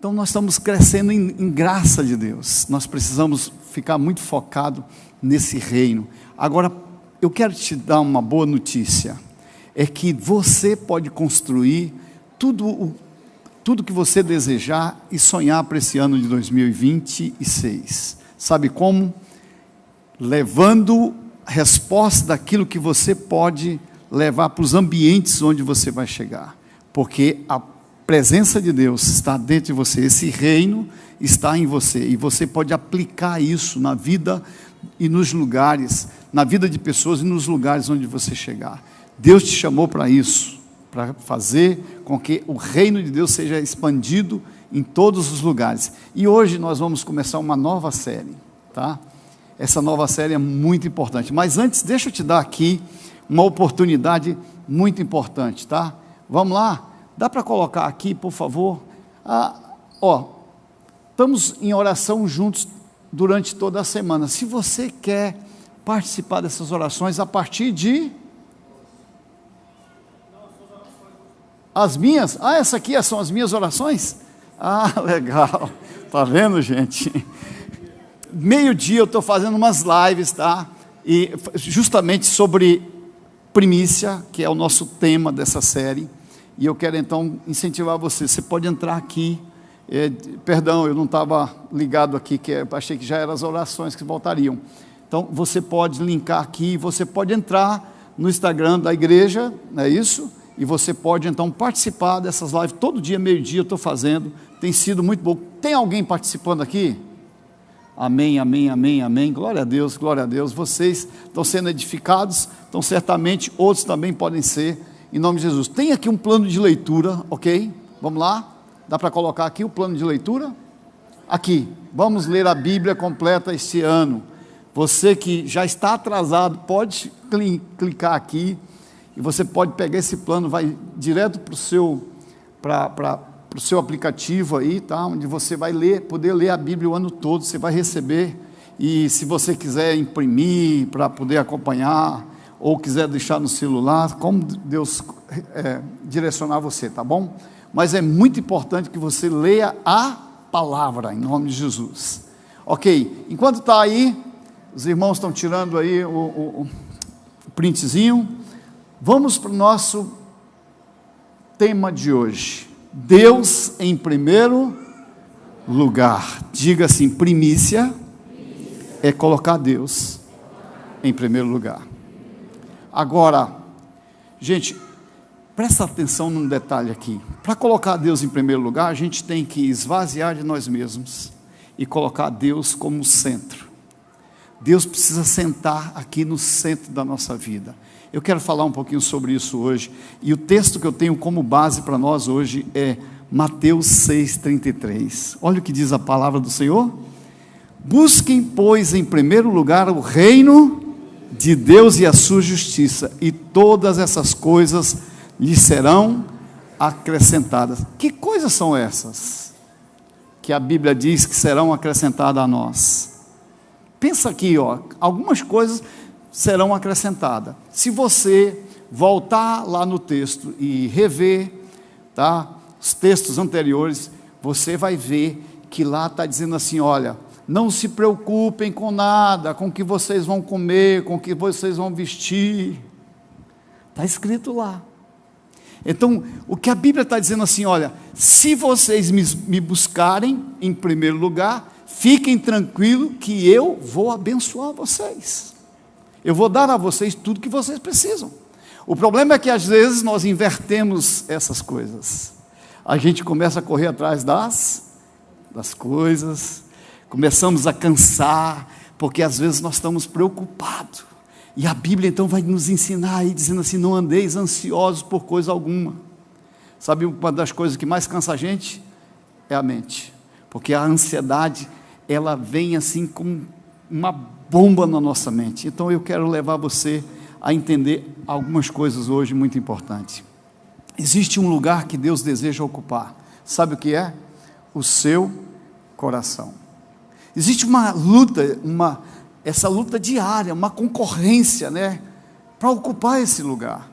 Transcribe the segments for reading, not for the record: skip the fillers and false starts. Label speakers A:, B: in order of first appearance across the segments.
A: Então nós estamos crescendo em graça de Deus. Nós precisamos ficar muito focado nesse reino. Agora, eu quero te dar uma boa notícia. É que você pode construir tudo que você desejar e sonhar para esse ano de 2026. Sabe como? Levando resposta daquilo que você pode levar para os ambientes onde você vai chegar. Porque a presença de Deus está dentro de você, esse reino está em você, e você pode aplicar isso na vida e nos lugares, na vida de pessoas e nos lugares onde você chegar. Deus te chamou para isso, para fazer com que o reino de Deus seja expandido em todos os lugares. E hoje nós vamos começar uma nova série, tá? Essa nova série é muito importante, mas antes deixa eu te dar aqui uma oportunidade muito importante, tá? Vamos lá? Dá para colocar aqui, por favor? Estamos em oração juntos durante toda a semana. Se você quer participar dessas orações a partir de... As minhas? Essa aqui são as minhas orações? Legal. Tá vendo, gente? Meio-dia eu estou fazendo umas lives, tá? E justamente sobre primícia, que é o nosso tema dessa série. E eu quero então incentivar você. Você pode entrar aqui. Perdão, eu não estava ligado aqui, achei que já eram as orações que voltariam. Então você pode linkar aqui, você pode entrar no Instagram da igreja, não é isso? E você pode então participar dessas lives. Todo dia, meio-dia eu estou fazendo. Tem sido muito bom. Tem alguém participando aqui? Amém, amém, amém, amém. Glória a Deus, glória a Deus. Vocês estão sendo edificados, então certamente outros também podem ser. Em nome de Jesus. Tem aqui um plano de leitura, ok? Vamos lá? Dá para colocar aqui o plano de leitura? Aqui, vamos ler a Bíblia completa este ano. Você que já está atrasado, pode clicar aqui, e você pode pegar esse plano, vai direto para o seu aplicativo aí, tá? Onde você vai poder ler a Bíblia o ano todo, você vai receber, e se você quiser imprimir, para poder acompanhar, ou quiser deixar no celular, como Deus direcionar você, tá bom? Mas é muito importante que você leia a palavra, em nome de Jesus. Ok, enquanto está aí, os irmãos estão tirando aí o printzinho, vamos para o nosso tema de hoje. Deus em primeiro lugar. Diga assim, primícia é colocar Deus em primeiro lugar. Agora, gente, presta atenção num detalhe aqui. Para colocar Deus em primeiro lugar, a gente tem que esvaziar de nós mesmos e colocar Deus como centro. Deus precisa sentar aqui no centro da nossa vida. Eu quero falar um pouquinho sobre isso hoje, e o texto que eu tenho como base para nós hoje é Mateus 6,33. Olha o que diz a palavra do Senhor. Busquem, pois, em primeiro lugar o reino de Deus e a sua justiça, e todas essas coisas lhes serão acrescentadas. Que coisas são essas que a Bíblia diz que serão acrescentadas a nós? Pensa aqui, algumas coisas serão acrescentadas. Se você voltar lá no texto e rever, tá, os textos anteriores, você vai ver que lá está dizendo assim, olha, não se preocupem com nada, com o que vocês vão comer, com o que vocês vão vestir. Está escrito lá. Então, o que a Bíblia está dizendo assim, olha, se vocês me buscarem em primeiro lugar, fiquem tranquilos que eu vou abençoar vocês. Eu vou dar a vocês tudo que vocês precisam. O problema é que às vezes nós invertemos essas coisas. A gente começa a correr atrás das coisas, começamos a cansar, porque às vezes nós estamos preocupados. E a Bíblia então vai nos ensinar aí, dizendo assim, não andeis ansiosos por coisa alguma. Sabe, uma das coisas que mais cansa a gente é a mente. Porque a ansiedade, ela vem assim como uma bomba na nossa mente. Então eu quero levar você a entender algumas coisas hoje muito importantes. Existe um lugar que Deus deseja ocupar. Sabe o que é? O seu coração. Existe uma luta, essa luta diária, uma concorrência, né, para ocupar esse lugar.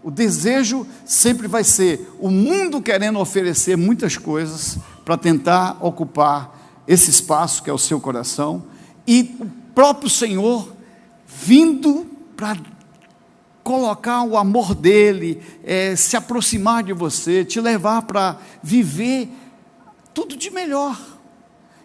A: O desejo sempre vai ser o mundo querendo oferecer muitas coisas para tentar ocupar esse espaço que é o seu coração, e o próprio Senhor vindo para colocar o amor dele, se aproximar de você, te levar para viver tudo de melhor.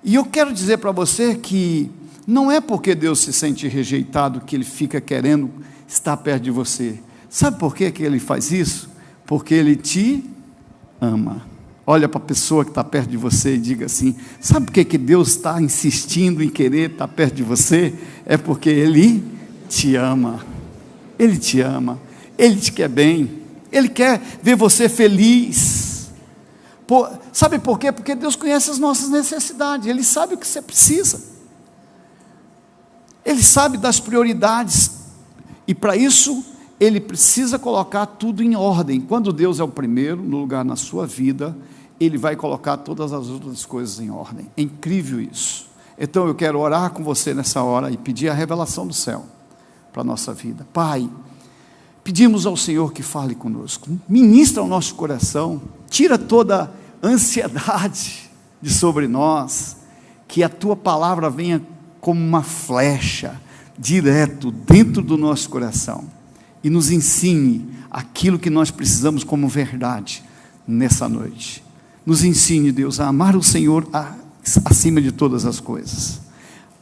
A: E eu quero dizer para você que não é porque Deus se sente rejeitado que Ele fica querendo estar perto de você. Sabe por que Ele faz isso? Porque Ele te ama. Olha para a pessoa que está perto de você e diga assim: sabe por que Deus está insistindo em querer estar perto de você? É porque Ele te ama. Ele te ama. Ele te quer bem. Ele quer ver você feliz. Sabe por quê? Porque Deus conhece as nossas necessidades. Ele sabe o que você precisa. Ele sabe das prioridades. E para isso, Ele precisa colocar tudo em ordem. Quando Deus é o primeiro no lugar na sua vida, Ele vai colocar todas as outras coisas em ordem. É incrível isso. Então eu quero orar com você nessa hora e pedir a revelação do céu para a nossa vida. Pai, pedimos ao Senhor que fale conosco, ministra o nosso coração, tira toda ansiedade de sobre nós, que a Tua palavra venha como uma flecha, direto dentro do nosso coração, e nos ensine aquilo que nós precisamos como verdade nessa noite. Nos ensine, Deus, a amar o Senhor acima de todas as coisas,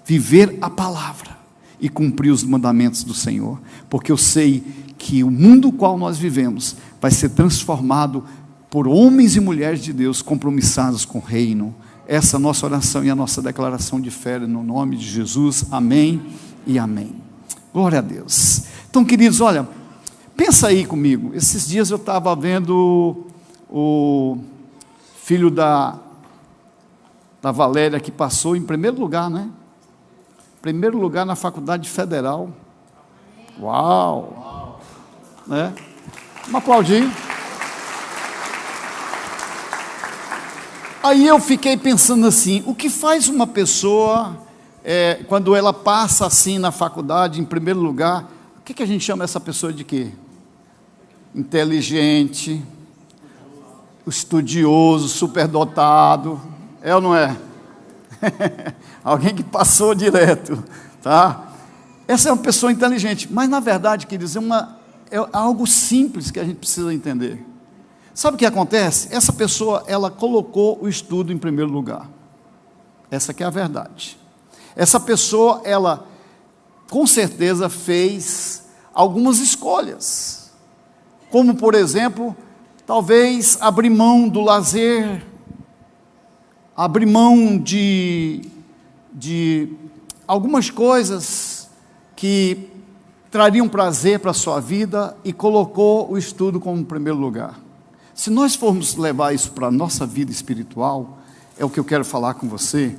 A: viver a palavra e cumprir os mandamentos do Senhor, porque eu sei que o mundo qual nós vivemos vai ser transformado por homens e mulheres de Deus compromissados com o reino. Essa é a nossa oração e a nossa declaração de fé no nome de Jesus, amém e amém. Glória a Deus. Então, queridos, olha, pensa aí comigo. Esses dias eu estava vendo o filho da Valéria, que passou em primeiro lugar, né? Primeiro lugar na faculdade federal. Uau! Né? Vamos aplaudir. Aí eu fiquei pensando assim, o que faz uma pessoa, quando ela passa assim na faculdade, em primeiro lugar, o que a gente chama essa pessoa de quê? Inteligente, estudioso, superdotado, é ou não é? Alguém que passou direto, tá? Essa é uma pessoa inteligente, mas na verdade, queridos, é algo simples que a gente precisa entender. Sabe o que acontece? Essa pessoa, ela colocou o estudo em primeiro lugar. Essa que é a verdade. Essa pessoa, ela com certeza fez algumas escolhas, como por exemplo, talvez abrir mão do lazer, abrir mão de algumas coisas que trariam prazer para a sua vida e colocou o estudo como primeiro lugar. Se nós formos levar isso para a nossa vida espiritual, é o que eu quero falar com você,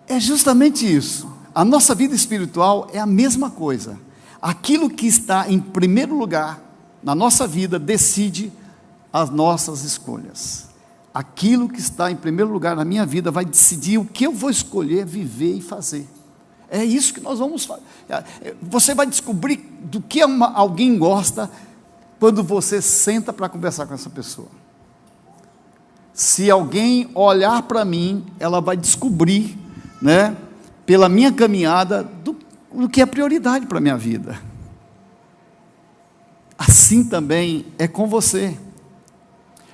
A: é justamente isso. A nossa vida espiritual é a mesma coisa. Aquilo que está em primeiro lugar na nossa vida decide as nossas escolhas. Aquilo que está em primeiro lugar na minha vida vai decidir o que eu vou escolher viver e fazer. É isso que nós vamos fazer. Você vai descobrir do que alguém gosta quando você senta para conversar com essa pessoa. Se alguém olhar para mim, ela vai descobrir, né, pela minha caminhada, do que é prioridade para a minha vida. Assim também é com você.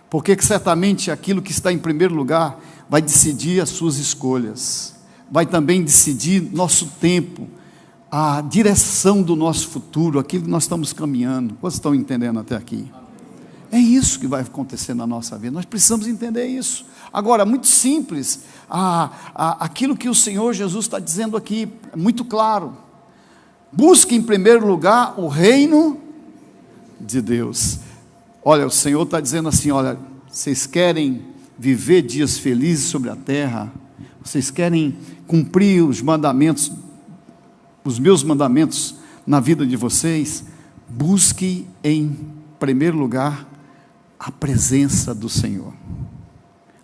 A: Porque certamente aquilo que está em primeiro lugar vai decidir as suas escolhas, vai também decidir nosso tempo, a direção do nosso futuro, aquilo que nós estamos caminhando. Vocês estão entendendo até aqui? É isso que vai acontecer na nossa vida, nós precisamos entender isso. Agora, muito simples, aquilo que o Senhor Jesus está dizendo aqui, é muito claro. Busque em primeiro lugar o reino de Deus. Olha, o Senhor está dizendo assim, olha, vocês querem viver dias felizes sobre a terra, vocês querem cumprir os mandamentos, os meus mandamentos na vida de vocês, busque em primeiro lugar a presença do Senhor.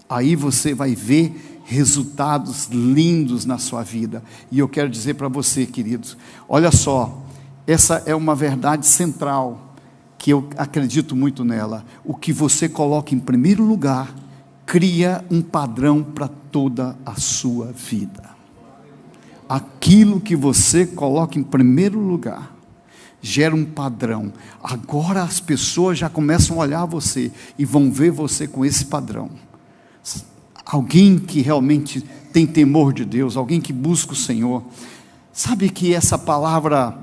A: Aí você vai ver resultados lindos na sua vida. E eu quero dizer para você, queridos, olha só, essa é uma verdade central, que eu acredito muito nela. O que você coloca em primeiro lugar, cria um padrão para toda a sua vida. Aquilo que você coloca em primeiro lugar gera um padrão. Agora as pessoas já começam a olhar você e vão ver você com esse padrão. Alguém que realmente tem temor de Deus, alguém que busca o Senhor. Sabe que essa palavra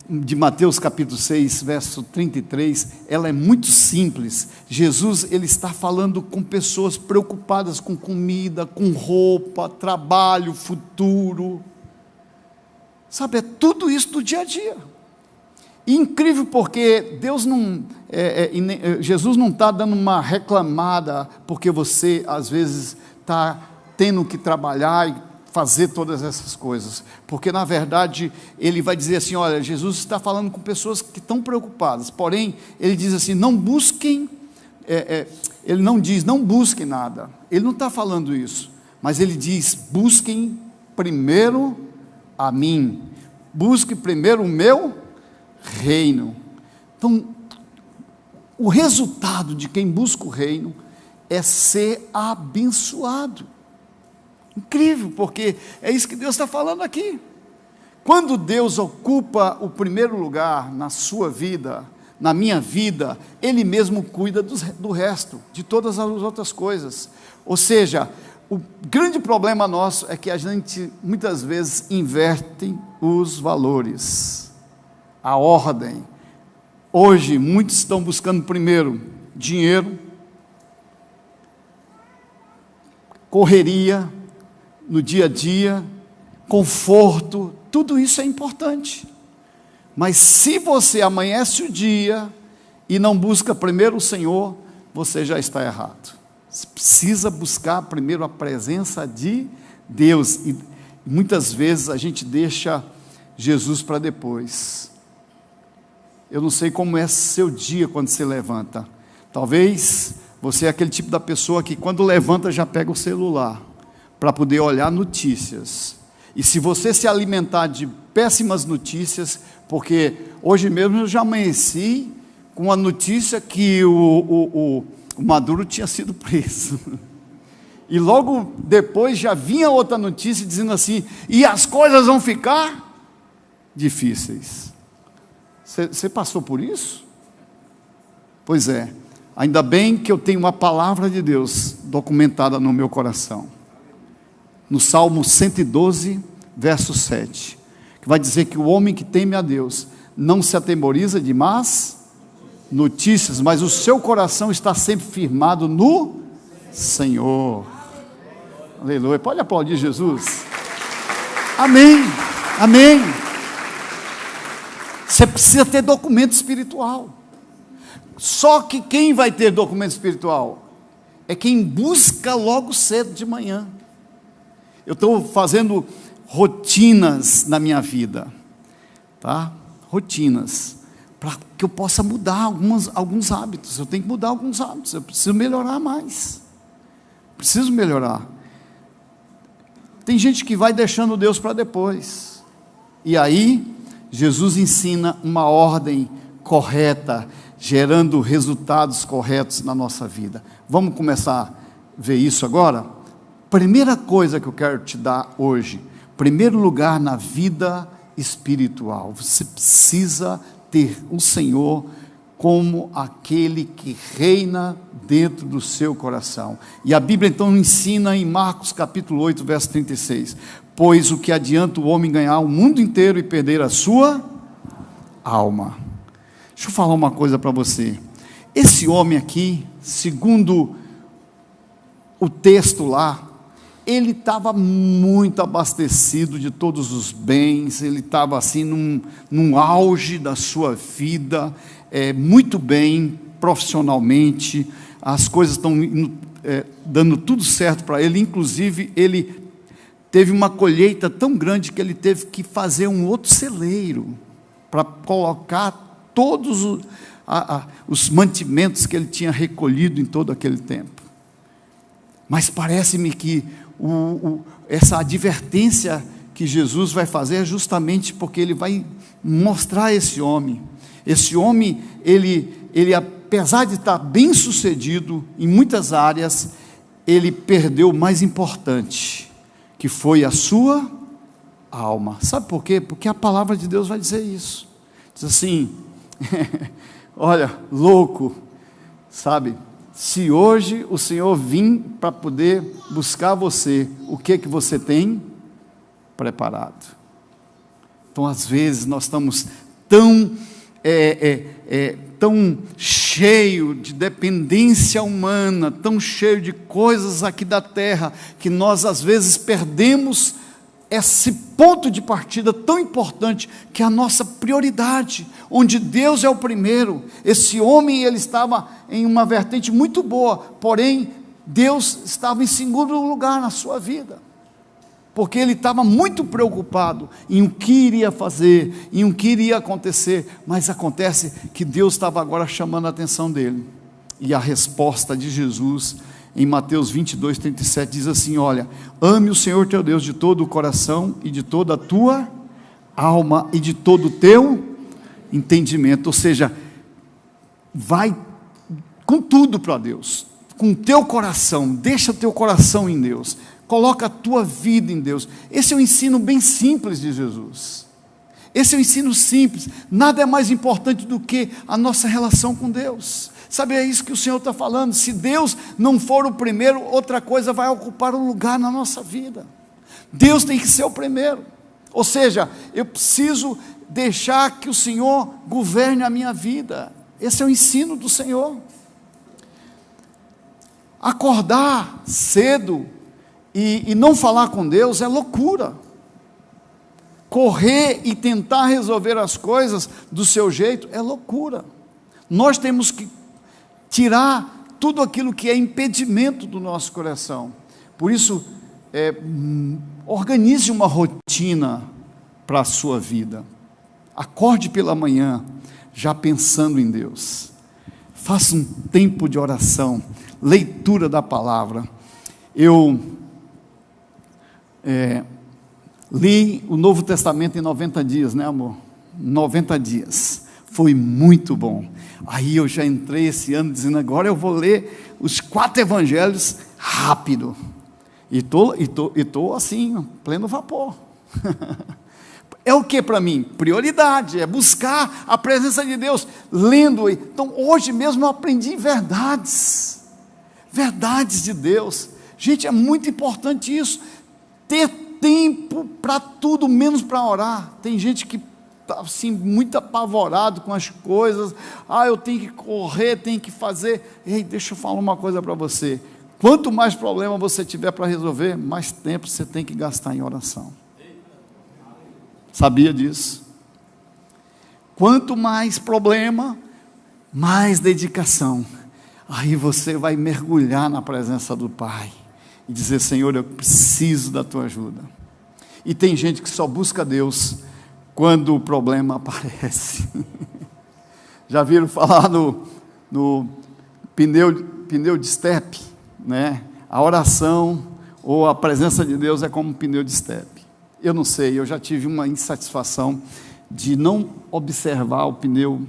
A: de Mateus capítulo 6, verso 33, ela é muito simples. Jesus, ele está falando com pessoas preocupadas com comida, com roupa, trabalho, futuro. Sabe, é tudo isso do dia a dia. E incrível porque Deus não, Jesus não está dando uma reclamada porque você às vezes está tendo que trabalhar e fazer todas essas coisas, porque na verdade ele vai dizer assim, olha, Jesus está falando com pessoas que estão preocupadas, porém ele diz assim, não busquem, ele não diz, não busquem nada, ele não está falando isso, mas ele diz, busquem primeiro a mim, busque primeiro o meu reino. Então, o resultado de quem busca o reino é ser abençoado. Incrível, porque é isso que Deus está falando aqui. Quando Deus ocupa o primeiro lugar na sua vida, na minha vida, Ele mesmo cuida do resto, de todas as outras coisas. Ou seja, o grande problema nosso é que a gente muitas vezes inverte os valores, a ordem. Hoje muitos estão buscando primeiro dinheiro, correria no dia a dia, conforto, tudo isso é importante, mas se você amanhece o dia e não busca primeiro o Senhor, você já está errado. Você precisa buscar primeiro a presença de Deus, e muitas vezes a gente deixa Jesus para depois. Eu não sei como é seu dia quando você levanta, talvez você é aquele tipo da pessoa que quando levanta já pega o celular, para poder olhar notícias, e se você se alimentar de péssimas notícias, porque hoje mesmo eu já amanheci com a notícia que o Maduro tinha sido preso, e logo depois já vinha outra notícia dizendo assim, e as coisas vão ficar difíceis. Você passou por isso? Pois é, ainda bem que eu tenho uma palavra de Deus documentada no meu coração, no Salmo 112, verso 7, que vai dizer que o homem que teme a Deus não se atemoriza de más notícias, mas o seu coração está sempre firmado no Senhor. Aleluia, pode aplaudir Jesus? Amém, amém. Você precisa ter documento espiritual. Só que quem vai ter documento espiritual é quem busca logo cedo de manhã. Eu estou fazendo rotinas na minha vida, tá? Rotinas, para que eu possa mudar alguns hábitos. Eu tenho que mudar alguns hábitos, eu preciso melhorar mais. Preciso melhorar. Tem gente que vai deixando Deus para depois. E aí, Jesus ensina uma ordem correta, gerando resultados corretos na nossa vida. Vamos começar a ver isso agora? Primeira coisa que eu quero te dar hoje, primeiro lugar na vida espiritual, você precisa ter o Senhor como aquele que reina dentro do seu coração. E a Bíblia então ensina em Marcos capítulo 8, verso 36, pois o que adianta o homem ganhar o mundo inteiro e perder a sua alma. Deixa eu falar uma coisa para você, esse homem aqui, segundo o texto lá, ele estava muito abastecido de todos os bens, ele estava assim num auge da sua vida, muito bem profissionalmente, as coisas estão dando tudo certo para ele, inclusive ele teve uma colheita tão grande que ele teve que fazer um outro celeiro, para colocar todos os mantimentos que ele tinha recolhido em todo aquele tempo. Mas parece-me que essa advertência que Jesus vai fazer é justamente porque ele vai mostrar esse homem, ele apesar de estar bem sucedido em muitas áreas, ele perdeu o mais importante, que foi a sua alma. Sabe por quê? Porque a palavra de Deus vai dizer isso. Diz assim, olha, louco, sabe? Se hoje o Senhor vir para poder buscar você, o que que você tem preparado? Então, às vezes, nós estamos tão cheio de dependência humana, tão cheio de coisas aqui da terra, que nós às vezes perdemos esse ponto de partida tão importante, que é a nossa prioridade, onde Deus é o primeiro. Esse homem, ele estava em uma vertente muito boa, porém, Deus estava em segundo lugar na sua vida, porque ele estava muito preocupado em o que iria fazer, em o que iria acontecer, mas acontece que Deus estava agora chamando a atenção dele, e a resposta de Jesus, em Mateus 22, 37, diz assim, olha, ame o Senhor teu Deus de todo o coração, e de toda a tua alma, e de todo o teu entendimento, ou seja, vai com tudo para Deus, com o teu coração, deixa o teu coração em Deus, coloca a tua vida em Deus. Esse é um ensino bem simples de Jesus, esse é um ensino simples, nada é mais importante do que a nossa relação com Deus, sabe, é isso que o Senhor está falando. Se Deus não for o primeiro, outra coisa vai ocupar o lugar na nossa vida. Deus tem que ser o primeiro, ou seja, eu preciso deixar que o Senhor governe a minha vida. Esse é o ensino do Senhor. Acordar cedo e não falar com Deus é loucura. Correr e tentar resolver as coisas do seu jeito é loucura. Nós temos que tirar tudo aquilo que é impedimento do nosso coração. Por isso, organize uma rotina para a sua vida. Acorde pela manhã, já pensando em Deus. Faça um tempo de oração, leitura da palavra. Eu li o Novo Testamento em 90 dias, né, amor? 90 dias. Foi muito bom. Aí eu já entrei esse ano dizendo, agora eu vou ler os 4 evangelhos rápido. E tô assim, pleno vapor. É o que para mim? Prioridade, é buscar a presença de Deus, lendo. Então hoje mesmo eu aprendi verdades de Deus. Gente, é muito importante isso, ter tempo para tudo, menos para orar. Tem gente que está assim, muito apavorado com as coisas, eu tenho que correr, tenho que fazer. Ei, deixa eu falar uma coisa para você, quanto mais problema você tiver para resolver, mais tempo você tem que gastar em oração. Sabia disso? Quanto mais problema, mais dedicação. Aí você vai mergulhar na presença do Pai e dizer, Senhor, eu preciso da tua ajuda. E tem gente que só busca Deus quando o problema aparece. Já viram falar no pneu de estepe, né? A oração ou a presença de Deus é como um pneu de estepe. Eu não sei, eu já tive uma insatisfação de não observar o pneu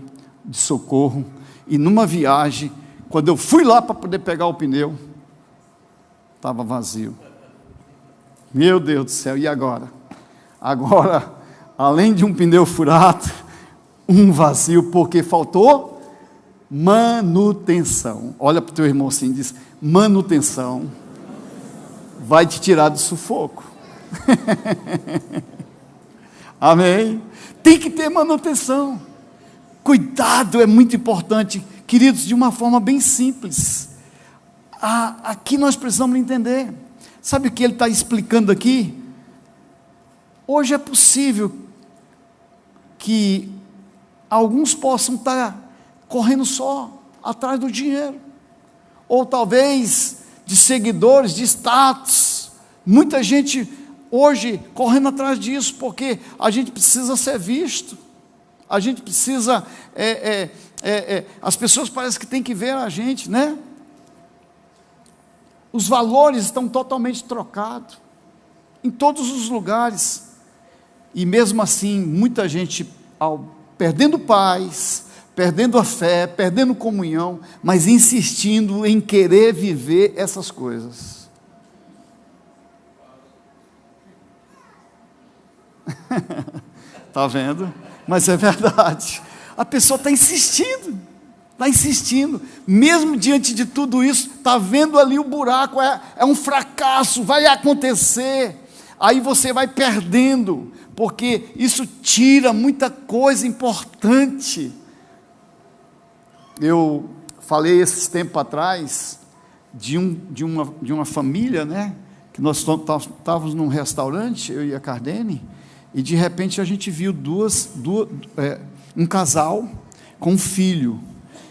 A: de socorro, e numa viagem, quando eu fui lá para poder pegar o pneu, estava vazio. Meu Deus do céu, e agora? Agora, além de um pneu furado, um vazio, porque faltou manutenção. Olha para o teu irmão assim e diz, manutenção vai te tirar do sufoco. Amém? Tem que ter manutenção. Cuidado é muito importante, queridos, de uma forma bem simples. Aqui nós precisamos entender. Sabe o que ele está explicando aqui? Hoje é possível que alguns possam estar correndo só atrás do dinheiro, ou talvez de seguidores, de status. Muita gente hoje correndo atrás disso, porque a gente precisa ser visto, a gente precisa, as pessoas parecem que têm que ver a gente, né? Os valores estão totalmente trocados, em todos os lugares, e mesmo assim, muita gente, perdendo paz, perdendo a fé, perdendo comunhão, mas insistindo em querer viver essas coisas. Está vendo? Mas é verdade. A pessoa está insistindo, mesmo diante de tudo isso, está vendo ali o buraco, é um fracasso, vai acontecer. Aí você vai perdendo, porque isso tira muita coisa importante. Eu falei esses tempos atrás de uma família, né? Que nós estávamos num restaurante, eu e a Cardene, e de repente a gente viu um casal com um filho,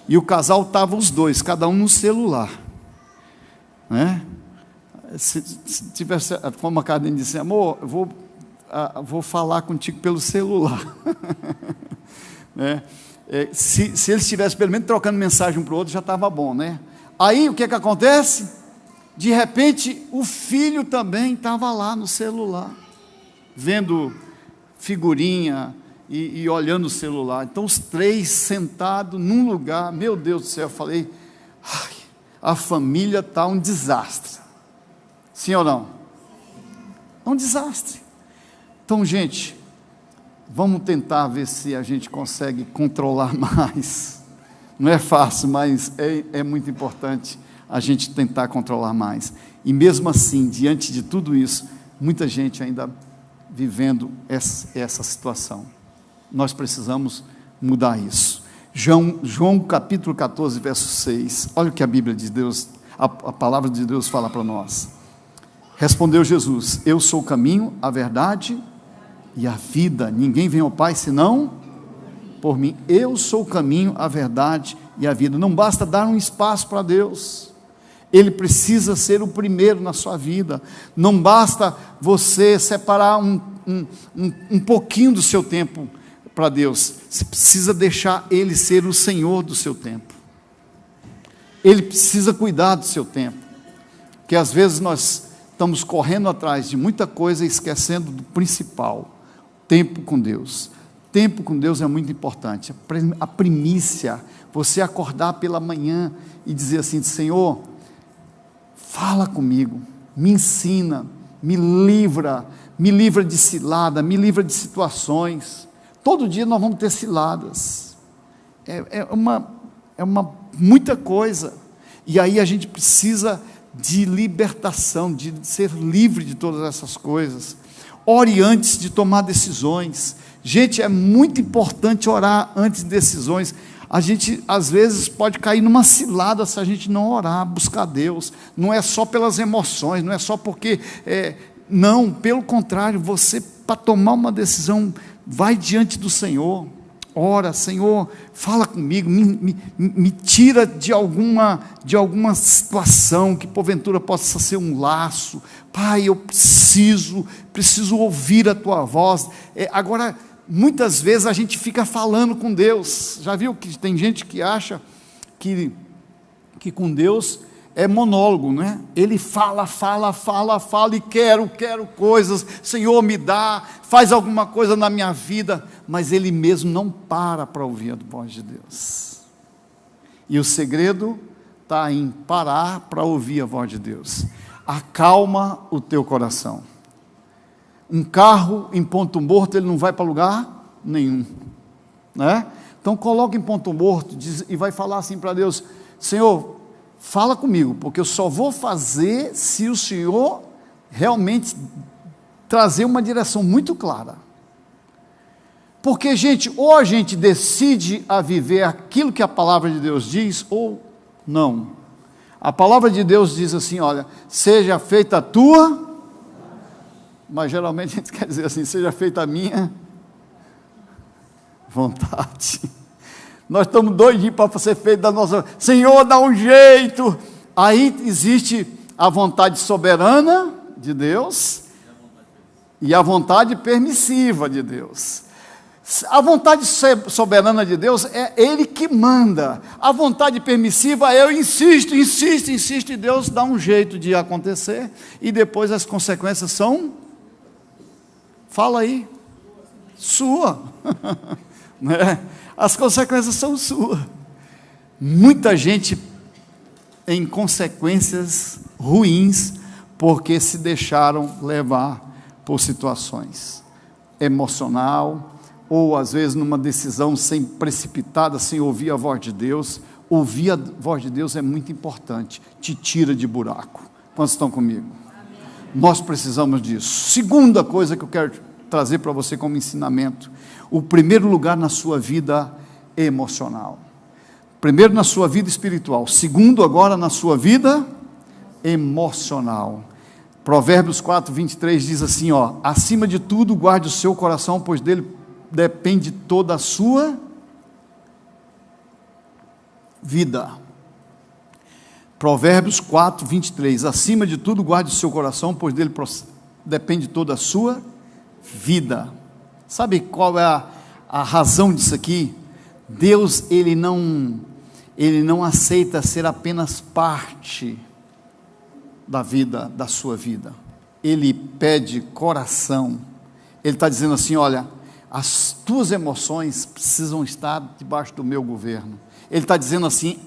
A: e o casal estava os dois, cada um no celular, né? Se tivesse, como a Cardene disse, amor, eu vou falar contigo pelo celular, né? Se eles estivessem pelo menos trocando mensagem um para o outro, já estava bom, né? Aí o que acontece? De repente o filho também estava lá no celular, vendo figurinha e olhando o celular. Então os três sentados num lugar, meu Deus do céu, eu falei, a família está um desastre. Sim ou não? É um desastre. Então, gente, vamos tentar ver se a gente consegue controlar mais. Não é fácil, mas é muito importante a gente tentar controlar mais. E mesmo assim, diante de tudo isso, muita gente ainda vivendo essa situação. Nós precisamos mudar isso. João capítulo 14, verso 6. Olha o que a Bíblia de Deus, a palavra de Deus fala para nós. Respondeu Jesus: eu sou o caminho, a verdade e a vida. Ninguém vem ao Pai senão por mim. Eu sou o caminho, a verdade e a vida. Não basta dar um espaço para Deus. Ele precisa ser o primeiro na sua vida. Não basta você separar um pouquinho do seu tempo para Deus. Você precisa deixar Ele ser o Senhor do seu tempo. Ele precisa cuidar do seu tempo. Porque às vezes nós estamos correndo atrás de muita coisa e esquecendo do principal. Tempo com Deus. Tempo com Deus é muito importante. A primícia, você acordar pela manhã e dizer assim: Senhor, fala comigo, me ensina, me livra de cilada, me livra de situações. Todo dia nós vamos ter ciladas. É muita coisa. E aí a gente precisa de libertação, de ser livre de todas essas coisas. Ore antes de tomar decisões. Gente, é muito importante orar antes de decisões. A gente às vezes pode cair numa cilada se a gente não orar, buscar Deus. Não é só pelas emoções, não é só porque não, pelo contrário, você, para tomar uma decisão, vai diante do Senhor. Ora: Senhor, fala comigo, me tira de alguma situação que porventura possa ser um laço. Pai, eu preciso ouvir a tua voz. Agora, muitas vezes a gente fica falando com Deus. Já viu que tem gente que acha que com Deus é monólogo, né? Ele fala e quero coisas. Senhor, me dá, faz alguma coisa na minha vida, mas ele mesmo não para ouvir a voz de Deus. E o segredo está em parar para ouvir a voz de Deus. Acalma o teu coração. Um carro em ponto morto, ele não vai para lugar nenhum, né? Então coloca em ponto morto e vai falar assim para Deus: Senhor, fala comigo, porque eu só vou fazer se o Senhor realmente trazer uma direção muito clara. Porque, gente, ou a gente decide a viver aquilo que a palavra de Deus diz, ou não. A palavra de Deus diz assim: olha, seja feita a tua, mas geralmente a gente quer dizer assim: seja feita a minha vontade. Nós estamos doidinhos para ser feito da nossa... Senhor, dá um jeito. Aí existe a vontade soberana de Deus e a vontade permissiva de Deus. A vontade soberana de Deus é Ele que manda. A vontade permissiva, eu insisto, e Deus dá um jeito de acontecer, e depois as consequências são... Fala aí. Sua. né? As consequências são suas. Muita gente em consequências ruins, porque se deixaram levar por situações emocional, ou às vezes numa decisão sem precipitada, sem ouvir a voz de Deus. Ouvir a voz de Deus é muito importante, te tira de buraco. Quantos estão comigo? Amém. Nós precisamos disso. Segunda coisa que eu quero trazer para você como ensinamento: o primeiro lugar na sua vida emocional. Primeiro na sua vida espiritual, segundo agora na sua vida emocional. Provérbios 4, 23 diz assim, acima de tudo guarde o seu coração, pois dele depende toda a sua vida. Provérbios 4, 23, acima de tudo guarde o seu coração, pois dele depende toda a sua vida. Sabe qual é a razão disso aqui? Deus, Ele não aceita ser apenas parte da vida, da sua vida. Ele pede coração. Ele está dizendo assim, olha, as tuas emoções precisam estar debaixo do meu governo. Ele está dizendo assim,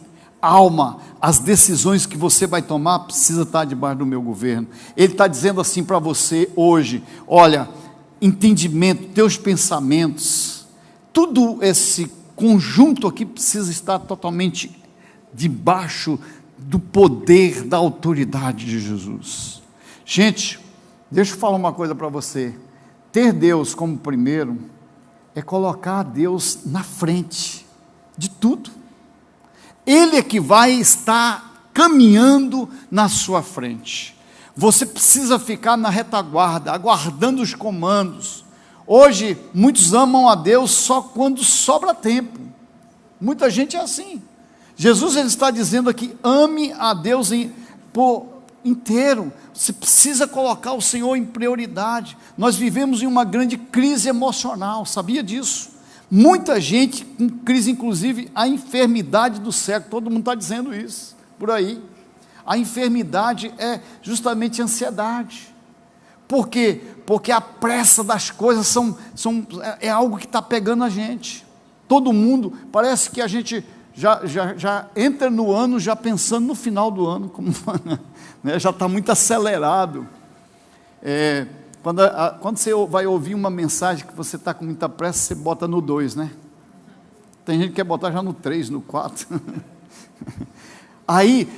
A: alma, as decisões que você vai tomar precisam estar debaixo do meu governo. Ele está dizendo assim para você hoje, olha, entendimento, teus pensamentos, tudo esse conjunto aqui precisa estar totalmente debaixo do poder, da autoridade de Jesus. Gente, deixa eu falar uma coisa para você. Ter Deus como primeiro é colocar Deus na frente de tudo. Ele é que vai estar caminhando na sua frente. Você precisa ficar na retaguarda, aguardando os comandos. Hoje, muitos amam a Deus só quando sobra tempo. Muita gente é assim. Jesus, ele está dizendo aqui, ame a Deus por inteiro. Você precisa colocar o Senhor em prioridade. Nós vivemos em uma grande crise emocional, sabia disso? Muita gente com crise, inclusive a enfermidade do século, todo mundo está dizendo isso, por aí. A enfermidade é justamente a ansiedade. Por quê? Porque a pressa das coisas é algo que está pegando a gente. Todo mundo, parece que a gente já entra no ano já pensando no final do ano, como, né, já está muito acelerado. Quando você vai ouvir uma mensagem que você está com muita pressa, você bota no 2, né? Tem gente que quer botar já no 3, no 4. Aí,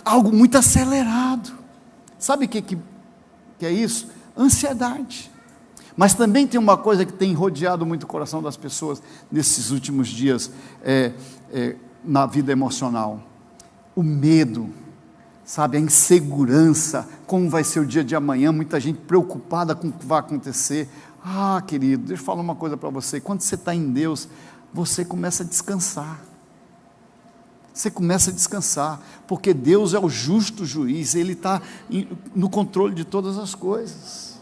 A: algo muito acelerado. Sabe o que é isso? Ansiedade. Mas também tem uma coisa que tem rodeado muito o coração das pessoas nesses últimos dias, na vida emocional: o medo, sabe, a insegurança, como vai ser o dia de amanhã, muita gente preocupada com o que vai acontecer. Querido, deixa eu falar uma coisa para você, quando você está em Deus, você começa a descansar. Você começa a descansar, porque Deus é o justo juiz, Ele está no controle de todas as coisas.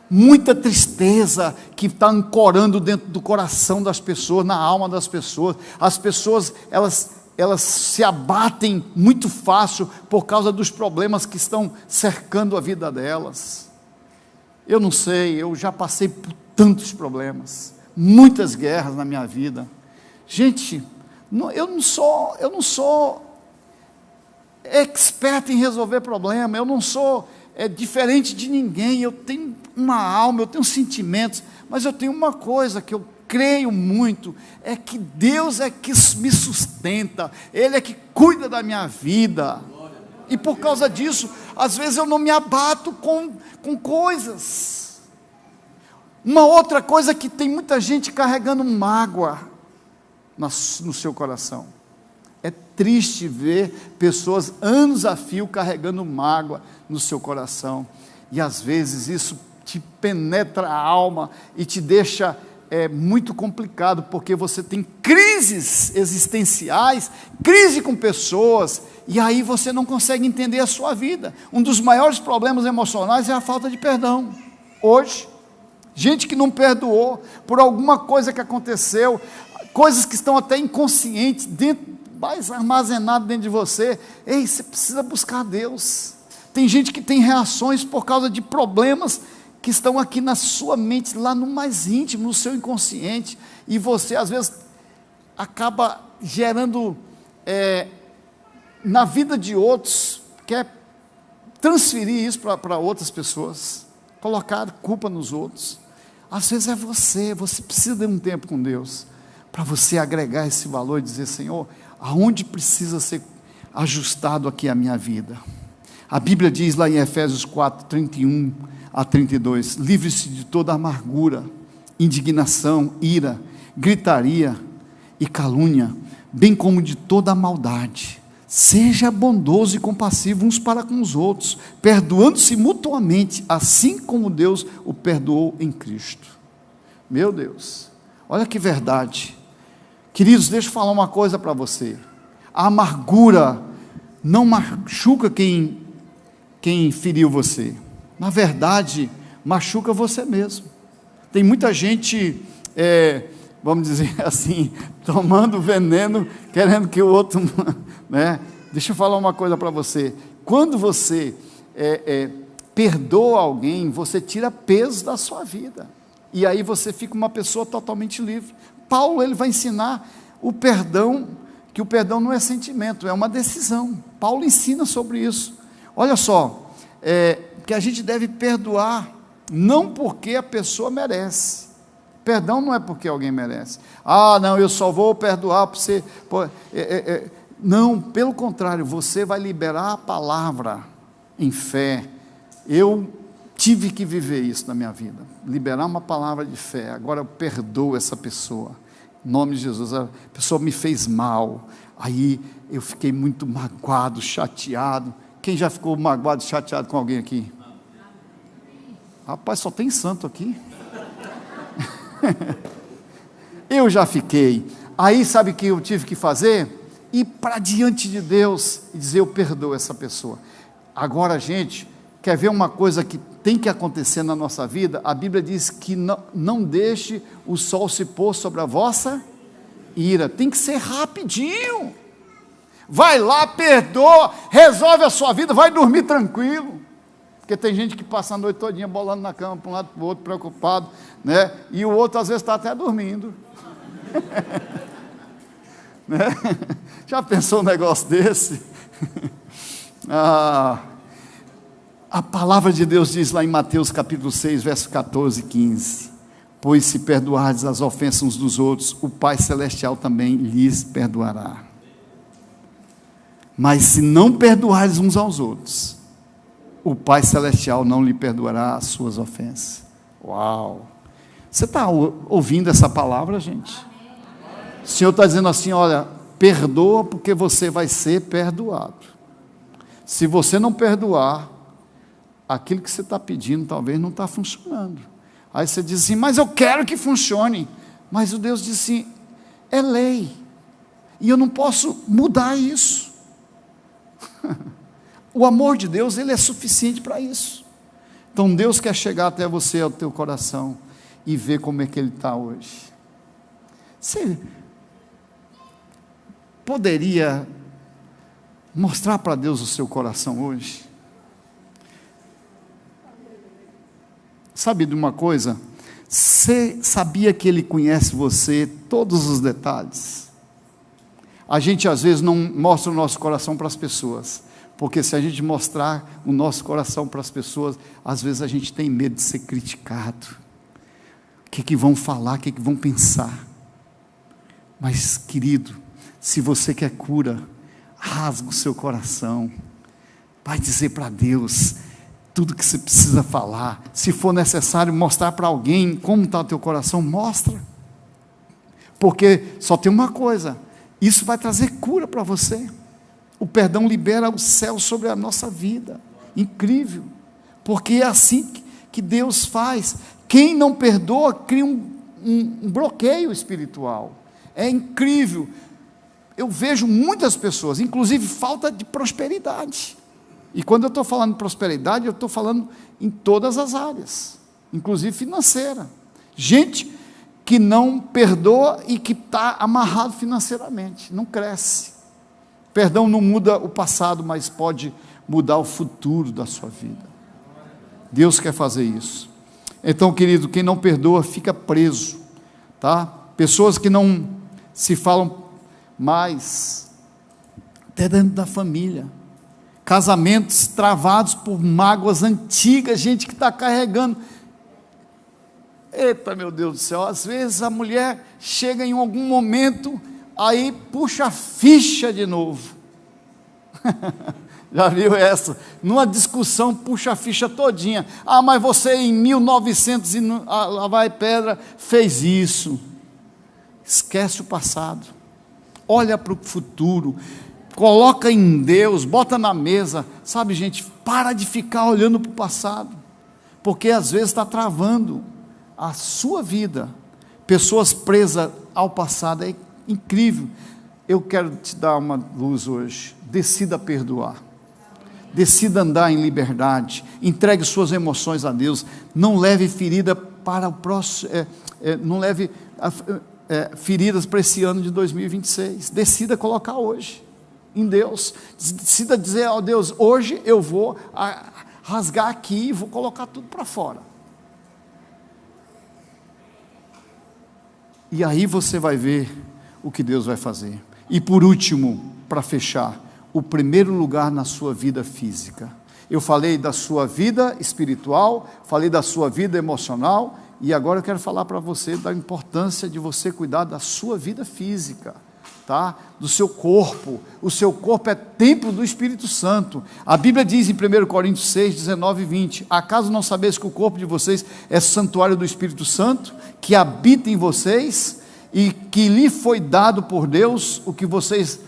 A: Muita tristeza que está ancorando dentro do coração das pessoas, na alma das pessoas. As pessoas, elas se abatem muito fácil por causa dos problemas que estão cercando a vida delas. Eu não sei, eu já passei por tantos problemas, muitas guerras na minha vida. Gente, eu não sou expert em resolver problema, eu não sou diferente de ninguém, eu tenho uma alma, eu tenho sentimentos, mas eu tenho uma coisa que eu creio muito, é que Deus é que me sustenta, Ele é que cuida da minha vida, e por causa disso, às vezes eu não me abato com coisas. Uma outra coisa que tem muita gente carregando mágoa no seu coração. É triste ver pessoas anos a fio carregando mágoa no seu coração, e às vezes isso te penetra a alma e te deixa muito complicado, porque você tem crises existenciais, crise com pessoas, e aí você não consegue entender a sua vida. Um dos maiores problemas emocionais é a falta de perdão. Hoje, gente que não perdoou por alguma coisa que aconteceu, coisas que estão até inconscientes, mais armazenado dentro de você. Você precisa buscar Deus. Tem gente que tem reações por causa de problemas que estão aqui na sua mente, lá no mais íntimo, no seu inconsciente, e você às vezes acaba gerando na vida de outros, quer transferir isso para outras pessoas, colocar culpa nos outros. Às vezes é você precisa de um tempo com Deus, para você agregar esse valor e dizer: Senhor, aonde precisa ser ajustado aqui a minha vida? A Bíblia diz lá em Efésios 4, 31 a 32, livre-se de toda amargura, indignação, ira, gritaria e calúnia, bem como de toda a maldade. Seja bondoso e compassivo uns para com os outros, perdoando-se mutuamente, assim como Deus o perdoou em Cristo. Meu Deus, olha que verdade. Queridos, deixa eu falar uma coisa para você. A amargura não machuca quem feriu você. Na verdade, machuca você mesmo. Tem muita gente, vamos dizer assim, tomando veneno, querendo que o outro, né? Deixa eu falar uma coisa para você. Quando você perdoa alguém, você tira peso da sua vida, e aí você fica uma pessoa totalmente livre. Paulo, ele vai ensinar o perdão, que o perdão não é sentimento, é uma decisão. Paulo ensina sobre isso. Olha só, que a gente deve perdoar, não porque a pessoa merece. Perdão não é porque alguém merece. Ah, não, eu só vou perdoar para você. Não, pelo contrário, você vai liberar a palavra em fé. Eu tive que viver isso na minha vida, liberar uma palavra de fé. Agora eu perdoo essa pessoa, em nome de Jesus. A pessoa me fez mal, aí eu fiquei muito magoado, chateado. Quem já ficou magoado, chateado com alguém aqui? Rapaz, só tem santo aqui. Eu já fiquei. Aí sabe o que eu tive que fazer? Ir para diante de Deus e dizer: eu perdoo essa pessoa. Agora, gente, quer ver uma coisa que tem que acontecer na nossa vida? A Bíblia diz que não deixe o sol se pôr sobre a vossa ira. Tem que ser rapidinho. Vai lá, perdoa, resolve a sua vida, vai dormir tranquilo. Porque tem gente que passa a noite todinha bolando na cama, para um lado para o outro, preocupado, né? E o outro às vezes está até dormindo. Né? Já pensou um negócio desse? A palavra de Deus diz lá em Mateus capítulo 6, verso 14 e 15: pois se perdoardes as ofensas uns dos outros, o Pai Celestial também lhes perdoará. Mas se não perdoardes uns aos outros, o Pai Celestial não lhe perdoará as suas ofensas. Uau! Você está ouvindo essa palavra, gente? O Senhor está dizendo assim: olha, perdoa porque você vai ser perdoado. Se você não perdoar, aquilo que você está pedindo talvez não está funcionando. Aí você diz assim: mas eu quero que funcione. Mas o Deus diz assim: é lei, e eu não posso mudar isso. O amor de Deus, ele é suficiente para isso. Então Deus quer chegar até você, ao teu coração, e ver como é que ele está hoje. Você poderia mostrar para Deus o seu coração hoje? Sabe de uma coisa? Você sabia que Ele conhece você, todos os detalhes? A gente às vezes não mostra o nosso coração para as pessoas, porque se a gente mostrar o nosso coração para as pessoas, às vezes a gente tem medo de ser criticado. O que vão falar, o que vão pensar? Mas, querido, se você quer cura, rasga o seu coração, vai dizer para Deus tudo que você precisa falar. Se for necessário mostrar para alguém como está o teu coração, mostra, porque só tem uma coisa, isso vai trazer cura para você. O perdão libera o céu sobre a nossa vida, incrível, porque é assim que Deus faz. Quem não perdoa cria um bloqueio espiritual, é incrível. Eu vejo muitas pessoas, inclusive falta de prosperidade, e quando eu estou falando de prosperidade, eu estou falando em todas as áreas, inclusive financeira. Gente que não perdoa e que está amarrado financeiramente, não cresce. Perdão não muda o passado, mas pode mudar o futuro da sua vida. Deus quer fazer isso. Então, querido, quem não perdoa fica preso, tá? Pessoas que não se falam mais, até dentro da família, casamentos travados por mágoas antigas, gente que está carregando. Eita, meu Deus do céu, às vezes a mulher chega em algum momento, aí puxa a ficha de novo. Já viu essa? Numa discussão, puxa a ficha todinha. Ah, mas você em 1900 e lá vai pedra, fez isso. Esquece o passado. Olha para o futuro. Coloca em Deus, bota na mesa. Sabe, gente, para de ficar olhando para o passado. Porque às vezes está travando a sua vida. Pessoas presas ao passado, é incrível. Eu quero te dar uma luz hoje. Decida perdoar. Decida andar em liberdade, entregue suas emoções a Deus, não leve ferida para o próximo, não leve feridas para esse ano de 2026, decida colocar hoje, em Deus, decida dizer, ó Deus, hoje eu vou rasgar aqui e vou colocar tudo para fora, e aí você vai ver o que Deus vai fazer. E por último, para fechar, o primeiro lugar na sua vida física. Eu falei da sua vida espiritual, falei da sua vida emocional, e agora eu quero falar para você da importância de você cuidar da sua vida física, tá? Do seu corpo. O seu corpo é templo do Espírito Santo. A Bíblia diz em 1 Coríntios 6, 19 e 20, acaso não sabeis que o corpo de vocês é santuário do Espírito Santo, que habita em vocês, e que lhe foi dado por Deus, o que vocês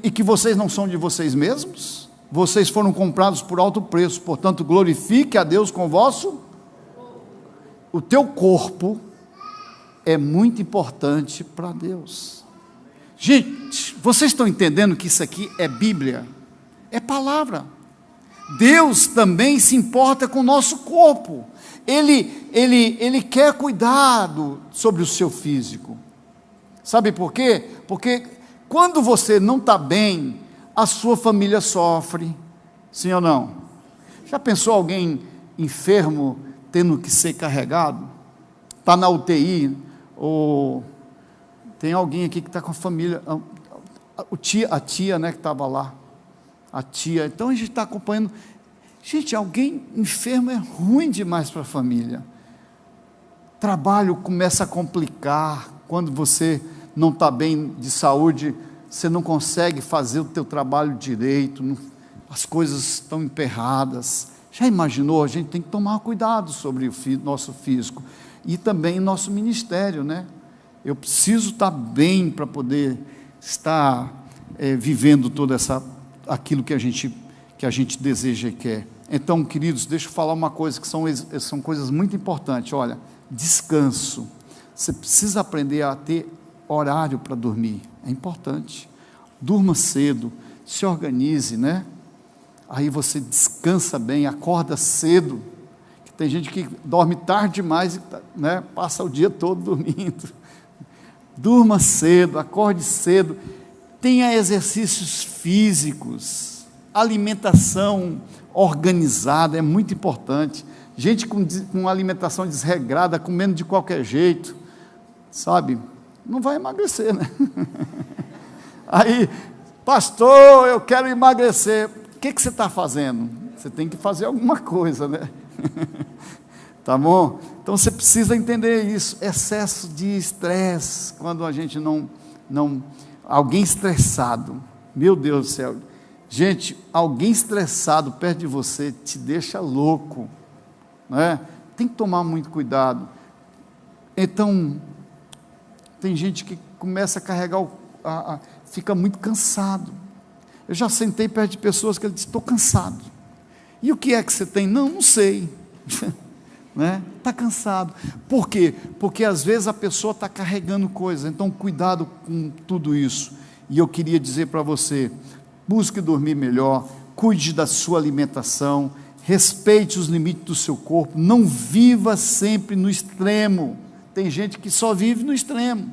A: e que vocês não são de vocês mesmos? Vocês foram comprados por alto preço, portanto glorifique a Deus com o teu corpo é muito importante para Deus. Gente, vocês estão entendendo que isso aqui é Bíblia? É palavra. Deus também se importa com o nosso corpo. Ele quer cuidado sobre o seu físico. Sabe por quê? Porque quando você não está bem, a sua família sofre, sim ou não? Já pensou alguém enfermo tendo que ser carregado? Está na UTI, ou tem alguém aqui que está com a família, a tia, né, que estava lá, a tia, então a gente está acompanhando. Gente, alguém enfermo é ruim demais para a família. Trabalho começa a complicar, quando você não está bem de saúde, você não consegue fazer o teu trabalho direito, as coisas estão emperradas. Já imaginou? A gente tem que tomar cuidado sobre o nosso físico, e também nosso ministério, né? Eu preciso estar bem para poder estar vivendo aquilo que a gente deseja e quer. Então, queridos, deixa eu falar uma coisa, que são coisas muito importantes. Olha, descanso. Você precisa aprender a ter horário para dormir, é importante. Durma cedo, se organize, né? Aí você descansa bem, acorda cedo. Tem gente que dorme tarde demais, né? Passa o dia todo dormindo. Durma cedo, acorde cedo, tenha exercícios físicos, alimentação organizada, é muito importante. Gente com alimentação desregrada, comendo de qualquer jeito, sabe, não vai emagrecer, né? Aí, pastor, eu quero emagrecer. O que você está fazendo? Você tem que fazer alguma coisa, né? Tá bom? Então você precisa entender isso. Excesso de estresse, quando a gente alguém estressado, meu Deus do céu, gente, alguém estressado perto de você te deixa louco, né? Tem que tomar muito cuidado. Então, tem gente que começa a carregar, fica muito cansado. Eu já sentei perto de pessoas que ele disse, estou cansado. E o que é que você tem? Não sei. Né? Está cansado. Por quê? Porque às vezes a pessoa está carregando coisas. Então cuidado com tudo isso. E eu queria dizer para você, busque dormir melhor, cuide da sua alimentação, respeite os limites do seu corpo, não viva sempre no extremo. Tem gente que só vive no extremo.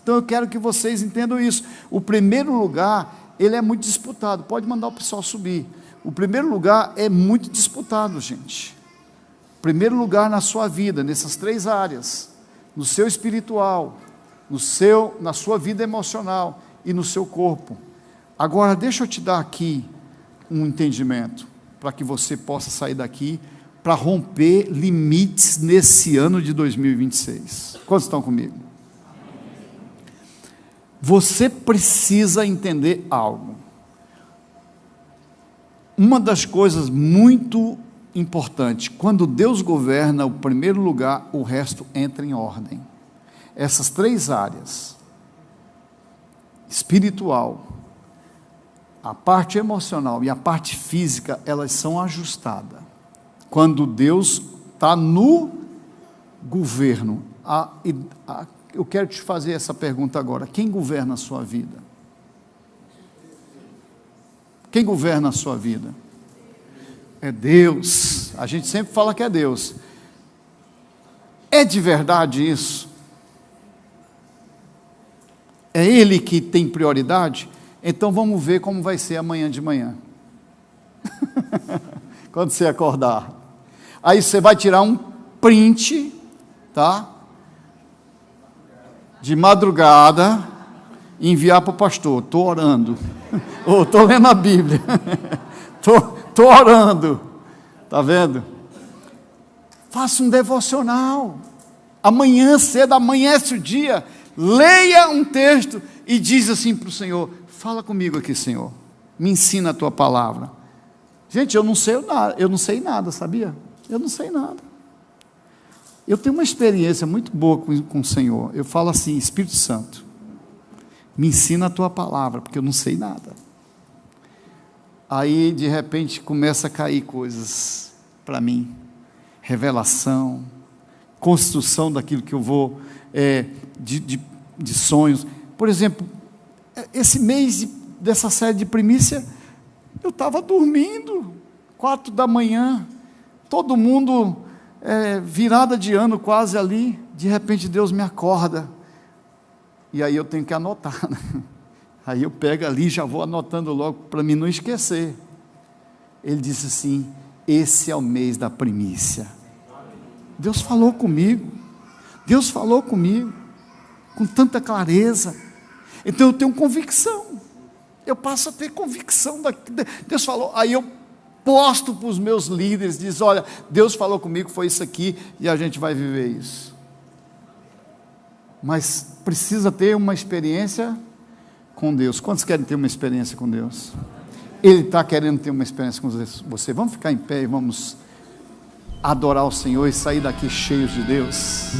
A: Então eu quero que vocês entendam isso. O primeiro lugar, ele é muito disputado. Pode mandar o pessoal subir. O primeiro lugar é muito disputado, gente. primeiro lugar na sua vida, nessas 3 áreas, no seu espiritual, na sua vida emocional e no seu corpo. Agora, deixa eu te dar aqui um entendimento, para que você possa sair daqui, para romper limites nesse ano de 2026. Quantos estão comigo? Você precisa entender algo. Uma das coisas muito importantes, quando Deus governa o primeiro lugar, o resto entra em ordem. Essas 3 áreas, espiritual, a parte emocional e a parte física, elas são ajustadas. Quando Deus está no governo. Eu quero te fazer essa pergunta agora: quem governa a sua vida? Quem governa a sua vida? É Deus. A gente sempre fala que é Deus. É de verdade isso? É Ele que tem prioridade? Então vamos ver como vai ser amanhã de manhã. Quando você acordar. Aí você vai tirar um print, tá? De madrugada, e enviar para o pastor. Estou orando. Ou estou lendo a Bíblia. Estou orando. Está vendo? Faça um devocional. Amanhã cedo, amanhece o dia. Leia um texto e diz assim para o Senhor: fala comigo aqui, Senhor. Me ensina a tua palavra. Gente, eu não sei nada, sabia? Eu não sei nada. Eu tenho uma experiência muito boa com o Senhor. Eu falo assim: Espírito Santo, me ensina a tua palavra, porque eu não sei nada. Aí, de repente, começa a cair coisas para mim. Revelação, construção daquilo que eu vou, de sonhos. Por exemplo, esse mês dessa série de primícia, eu estava dormindo, 4 da manhã, todo mundo virada de ano quase ali, de repente Deus me acorda, e aí eu tenho que anotar, né? Aí eu pego ali, já vou anotando logo, para mim não esquecer. Ele disse assim: esse é o mês da primícia. Deus falou comigo, com tanta clareza. Então eu tenho convicção, eu passo a ter convicção, Deus falou, aí eu posto para os meus líderes, diz: olha, Deus falou comigo, foi isso aqui, e a gente vai viver isso. Mas precisa ter uma experiência com Deus. Quantos querem ter uma experiência com Deus? Ele está querendo ter uma experiência com você. Vamos ficar em pé e vamos adorar o Senhor e sair daqui cheios de Deus.